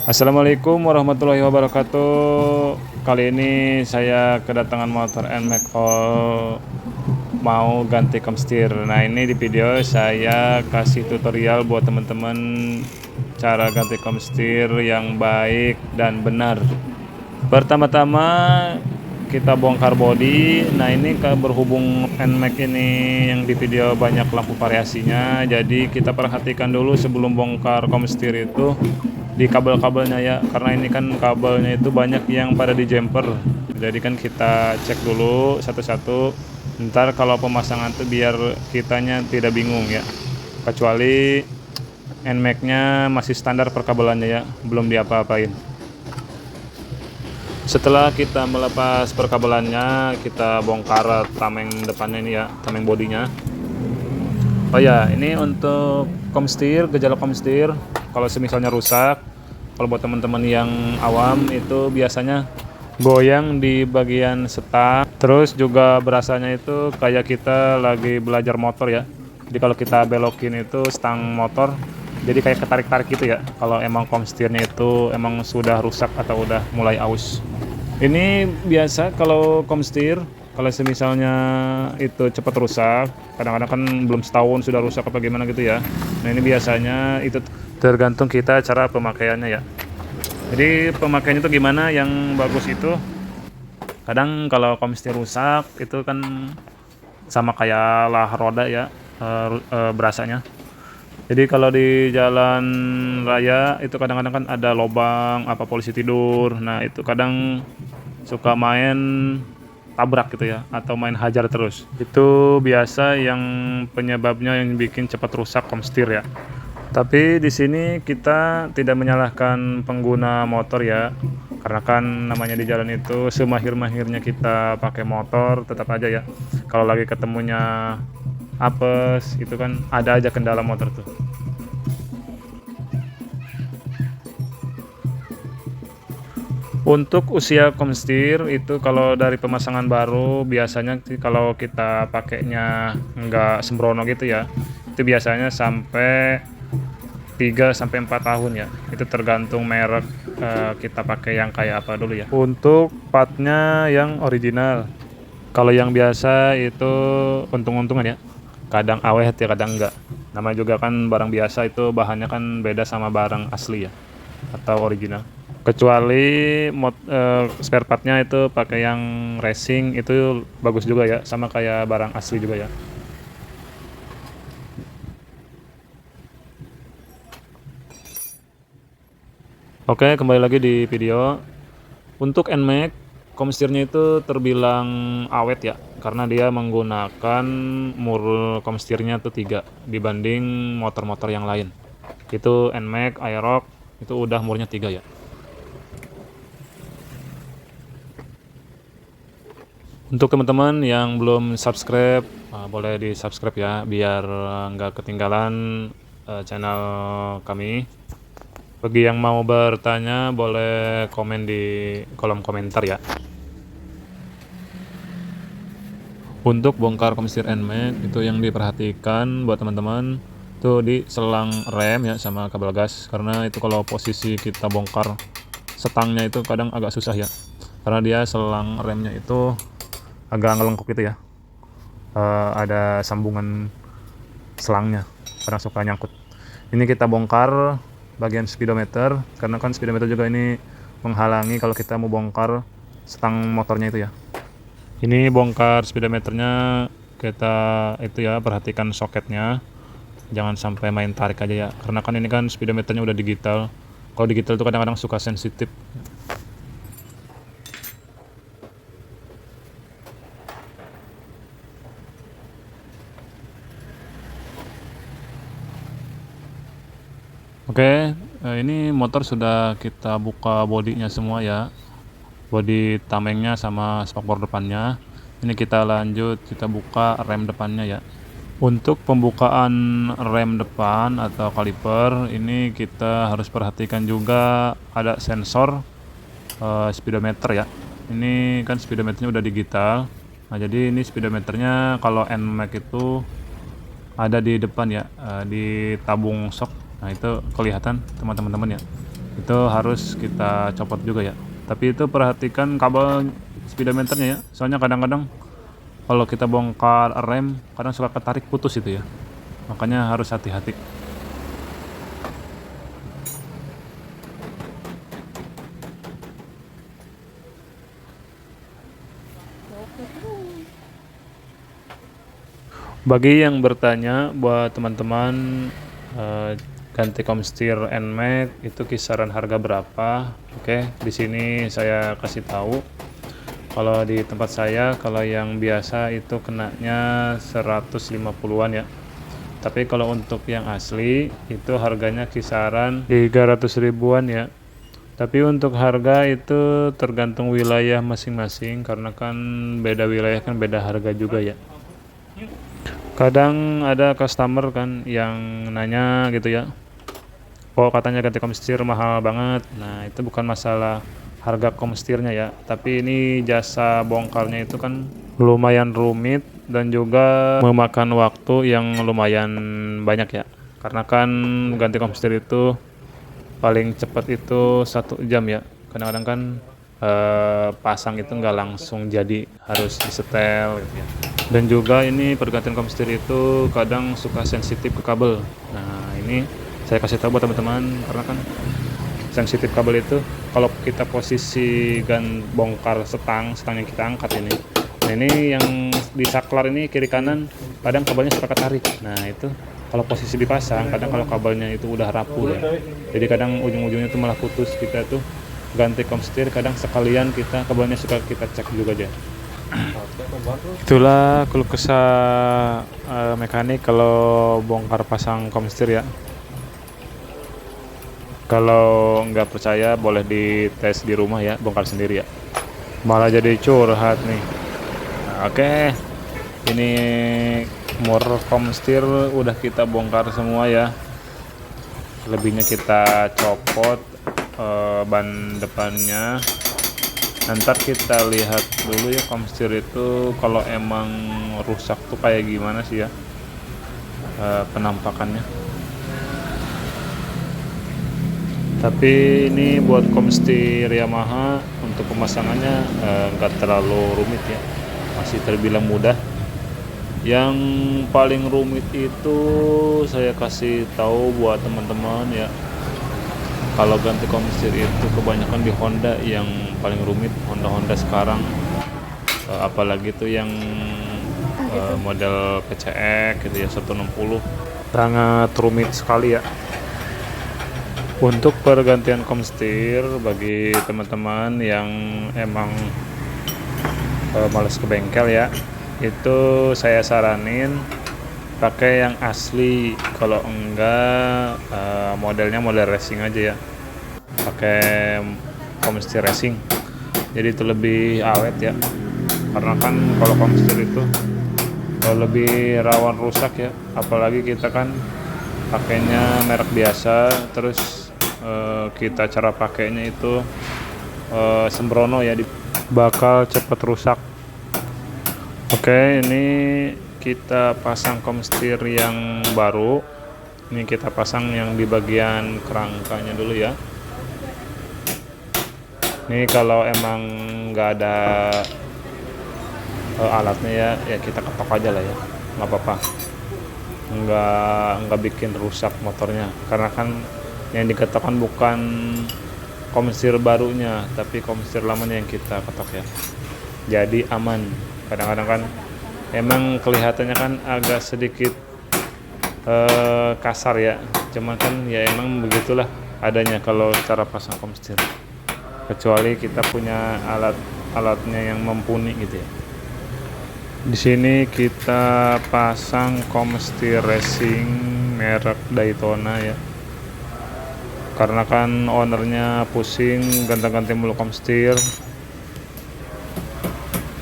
Assalamualaikum warahmatullahi wabarakatuh. Kali ini saya kedatangan motor NMAX All mau ganti komstir. Nah, ini di video saya kasih tutorial buat teman-teman cara ganti komstir yang baik dan benar. Pertama-tama kita bongkar bodi. Nah, ini berhubung NMAX ini yang di video banyak lampu variasinya, jadi kita perhatikan dulu sebelum bongkar komstir itu di kabel-kabelnya ya, karena ini kan kabelnya itu banyak yang pada di jumper. Jadi kan kita cek dulu satu-satu, ntar kalau pemasangan tuh biar kitanya tidak bingung ya. Kecuali NMAX nya masih standar perkabelannya ya, belum diapa-apain. Setelah kita melepas perkabelannya, kita bongkar tameng depannya ini ya, tameng bodinya. Oh ya, ini untuk komstir, gejala komstir kalau misalnya rusak, kalau buat teman-teman yang awam itu biasanya goyang di bagian stang, terus juga berasanya itu kayak kita lagi belajar motor ya. Jadi kalau kita belokin itu stang motor, jadi kayak ketarik-tarik gitu ya, kalau emang komstirnya itu emang sudah rusak atau udah mulai aus. Ini biasa kalau komstir, kalau misalnya itu cepat rusak, kadang-kadang kan belum setahun sudah rusak apa gimana gitu ya. Nah, ini biasanya itu tergantung kita cara pemakaiannya ya. Jadi pemakaiannya itu gimana yang bagus itu, kadang kalau komstir rusak itu kan sama kayak lah roda ya, berasanya. Jadi kalau di jalan raya itu kadang-kadang kan ada lubang apa polisi tidur. Nah, itu kadang suka main tabrak gitu ya, atau main hajar terus. Itu biasa yang penyebabnya yang bikin cepat rusak komstir ya. Tapi di sini kita tidak menyalahkan pengguna motor ya. Karena kan namanya di jalan itu semahir-mahirnya kita pakai motor tetap aja ya. Kalau lagi ketemunya apes itu kan ada aja kendala motor tuh. Untuk usia komstir itu kalau dari pemasangan baru biasanya kalau kita pakainya nggak sembrono gitu ya, itu biasanya sampai 3 sampai 4 tahun ya. Itu tergantung merek, kita pakai yang kayak apa dulu ya. Untuk partnya yang original. Kalau yang biasa itu untung-untungan ya. Kadang awet ya, kadang enggak. Namanya juga kan barang biasa itu bahannya kan beda sama barang asli ya atau original. Kecuali spare partnya itu pakai yang racing itu bagus juga ya, sama kayak barang asli juga ya. Oke, kembali lagi di video. Untuk NMAX, komstirnya itu terbilang awet ya, karena dia menggunakan mur komstirnya tuh 3 dibanding motor-motor yang lain. Itu NMAX, Aerox, itu udah murnya 3 ya. Untuk teman-teman yang belum subscribe, boleh di subscribe ya, biar nggak ketinggalan channel kami. Bagi yang mau bertanya boleh komen di kolom komentar ya. Untuk bongkar komstir NMAX itu yang diperhatikan buat teman-teman tuh di selang rem ya sama kabel gas, karena itu kalau posisi kita bongkar setangnya itu kadang agak susah ya, karena dia selang remnya itu agak ngelengkuk gitu ya. Ada sambungan selangnya, kadang suka nyangkut. Ini kita bongkar bagian speedometer, karena kan speedometer juga ini menghalangi kalau kita mau bongkar stang motornya itu ya. Ini bongkar speedometernya, kita itu ya perhatikan soketnya, jangan sampai main tarik aja ya, karena kan ini kan speedometernya udah digital. Kalau digital itu kadang-kadang suka sensitif. Oke, ini motor sudah kita buka bodinya semua ya, bodi tamengnya sama spakbor depannya. Ini kita lanjut, kita buka rem depannya ya. Untuk pembukaan rem depan atau kaliper ini kita harus perhatikan juga ada sensor speedometer ya. Ini kan speedometernya udah digital. Nah, jadi ini speedometernya kalau NMAX itu ada di depan ya, di tabung shock. Nah, itu kelihatan teman-teman ya. itu harus kita copot juga ya. Tapi itu perhatikan kabel speedometernya ya, soalnya kadang-kadang kalau kita bongkar rem kadang suka ketarik putus itu ya, makanya harus hati-hati. Bagi yang bertanya, buat teman-teman, ganti komstir NMAX itu kisaran harga berapa? Oke, di sini saya kasih tahu. Kalau di tempat saya, kalau yang biasa itu kenanya 150-an ya. Tapi kalau untuk yang asli itu harganya kisaran 300 ribuan ya. Tapi untuk harga itu tergantung wilayah masing-masing, karena kan beda wilayah kan beda harga juga ya. Kadang ada customer kan yang nanya gitu ya, kok katanya ganti komstir mahal banget. Nah, itu bukan masalah harga komstirnya ya, tapi ini jasa bongkarnya itu kan lumayan rumit dan juga memakan waktu yang lumayan banyak ya. Karena kan ganti komstir itu paling cepat itu 1 jam ya. Kadang-kadang kan pasang itu nggak langsung jadi, harus disetel gitu ya. Dan juga ini pergantian komstir itu kadang suka sensitif ke kabel. Nah, ini saya kasih tahu buat teman-teman, karena kan sensitif kabel itu kalau kita posisi bongkar stang yang kita angkat ini. Nah, ini yang di saklar ini kiri kanan kadang kabelnya suka ketarik. Nah, itu kalau posisi dipasang kadang kalau kabelnya itu udah rapuh ya. Jadi kadang ujung-ujungnya itu malah putus. Kita tuh ganti komstir kadang sekalian kita kabelnya suka kita cek juga aja. Itulah keluh kesah mekanik kalau bongkar pasang komstir ya. Kalau nggak percaya boleh dites di rumah ya, bongkar sendiri ya. Malah jadi curhat nih. Nah, oke. Ini mur komstir udah kita bongkar semua ya. Lebihnya kita copot ban depannya. Ntar kita lihat dulu ya komstir itu kalau emang rusak tuh kayak gimana sih ya penampakannya. Tapi ini buat komstir Yamaha untuk pemasangannya nggak terlalu rumit ya, masih terbilang mudah. Yang paling rumit itu saya kasih tahu buat teman-teman ya, kalau ganti komstir itu kebanyakan di Honda yang paling rumit, Honda sekarang, apalagi tuh yang model PCX gitu ya, 160, sangat rumit sekali ya. Untuk pergantian komstir bagi teman-teman yang emang males ke bengkel ya, itu saya saranin pakai yang asli. Kalau enggak modelnya model racing aja ya, pakai komstir racing, jadi itu lebih awet ya. Karena kan kalau komstir itu lebih rawan rusak ya, apalagi kita kan pakainya merek biasa, terus kita cara pakainya itu sembrono ya, bakal cepet rusak. Oke, ini kita pasang komstir yang baru. Ini kita pasang yang di bagian kerangkanya dulu ya. Ini kalau emang nggak ada alatnya ya kita ketok aja lah ya, nggak apa-apa. Nggak bikin rusak motornya, karena kan yang diketok kan bukan komstir barunya, tapi komstir lamanya yang kita ketok ya. Jadi aman. Kadang-kadang kan emang kelihatannya kan agak sedikit kasar ya, cuman kan ya emang begitulah adanya kalau cara pasang komstir, kecuali kita punya alatnya yang mumpuni gitu ya. Di sini kita pasang komstir racing merek Daytona ya, karena kan ownernya pusing ganti-ganti mulu komstir.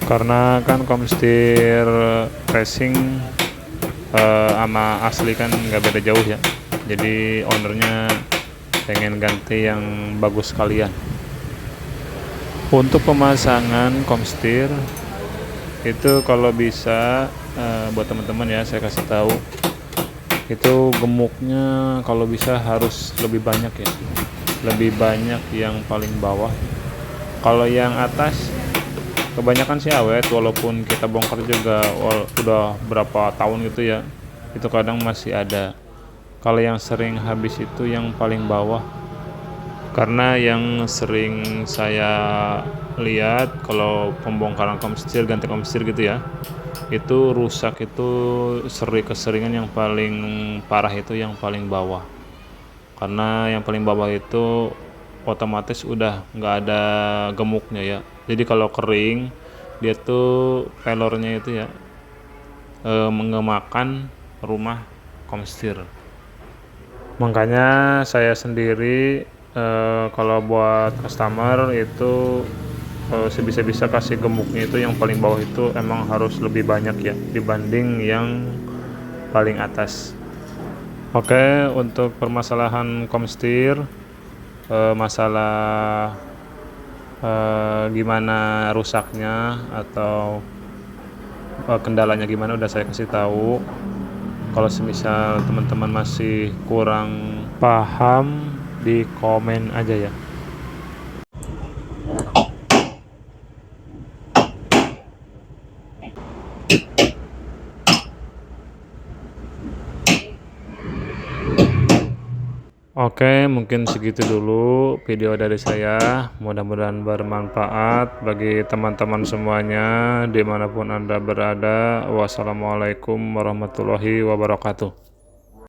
Karena kan komstir racing sama asli kan nggak beda jauh ya, jadi ownernya pengen ganti yang bagus sekalian. Untuk pemasangan komstir itu kalau bisa buat teman-teman ya, saya kasih tahu itu gemuknya kalau bisa harus lebih banyak ya. lebih banyak yang paling bawah. Kalau yang atas kebanyakan sih awet, walaupun kita bongkar juga udah berapa tahun gitu ya, itu kadang masih ada. Kalau yang sering habis itu yang paling bawah, karena yang sering saya lihat kalau pembongkaran komstir, ganti komstir gitu ya, itu rusak itu keseringan yang paling parah itu yang paling bawah, karena yang paling bawah itu otomatis udah nggak ada gemuknya ya. Jadi kalau kering dia tuh pelornya itu ya mengemakan rumah komstir. Makanya saya sendiri kalau buat customer itu sebisa-bisa kasih gemuknya itu yang paling bawah itu emang harus lebih banyak ya dibanding yang paling atas. Oke, untuk permasalahan komstir, masalah gimana rusaknya atau kendalanya gimana udah saya kasih tahu. Kalau semisal teman-teman masih kurang paham, di komen aja ya. Oke, mungkin segitu dulu video dari saya. Mudah-mudahan bermanfaat bagi teman-teman semuanya dimanapun Anda berada. Wassalamualaikum warahmatullahi wabarakatuh.